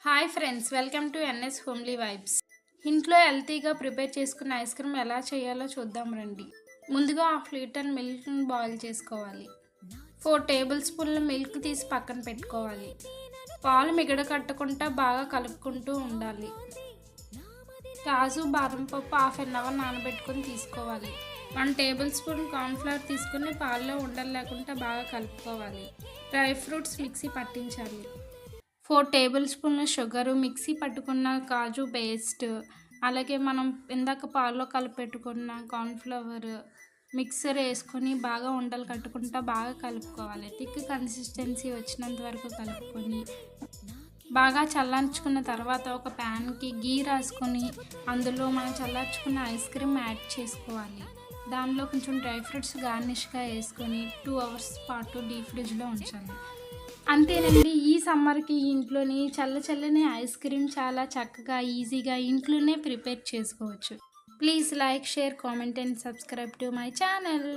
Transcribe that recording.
Hi friends, welcome to NS homely vibes. ఇంట్లో హెల్తీగా prepare చేసుకున్న ఐస్ క్రీమ్ ఎలా చేయాలో చూద్దాం రండి. ముందుగా 1/2 లీటర్ మిల్క్ని బాయిల్ చేసుకోవాలి. 4 టేబుల్ స్పూన్ల మిల్క్ తీసి పక్కన పెట్టుకోవాలి. పాలు మిగడ కట్టకుండా బాగా కలుపుకుంటూ ఉండాలి. కాజు, బాదం పప్పు 1/2 అవర్ నానబెట్టుకొని తీసుకోవాలి. 1 టేబుల్ స్పూన్ కార్న్ఫ్లవర్ తీసుకుని పాలలో ఉండలు లేకుండా బాగా కలుపుకోవాలి. డ్రై ఫ్రూట్స్ మిక్సీ పట్టించాలి. 4 టేబుల్ స్పూన్ల షుగరు, మిక్సీ పట్టుకున్న కాజు పేస్ట్, అలాగే మనం ఇందాక పాలలో కలిపెట్టుకున్న కార్న్ఫ్లవర్ మిక్సర్ వేసుకొని బాగా ఉండలు కట్టుకుంటా బాగా కలుపుకోవాలి. థిక్ కన్సిస్టెన్సీ వచ్చినంత వరకు కలుపుకొని బాగా చల్లార్చుకున్న తర్వాత ఒక ప్యాన్కి గీ రాసుకొని అందులో మనం చల్లార్చుకున్న ఐస్ క్రీమ్ యాడ్ చేసుకోవాలి. దానిలో కొంచెం డ్రై ఫ్రూట్స్ గార్నిష్గా వేసుకొని 2 అవర్స్ పాటు డీప్ ఫ్రిడ్జ్లో ఉంచాలి. అంతేనండి. ఈ సమ్మర్కి ఇంట్లోని చల్లని ఐస్ క్రీమ్ చాలా చక్కగా ఈజీగా ఇంట్లోనే ప్రిపేర్ చేసుకోవచ్చు. Please like, share, comment and subscribe to my channel.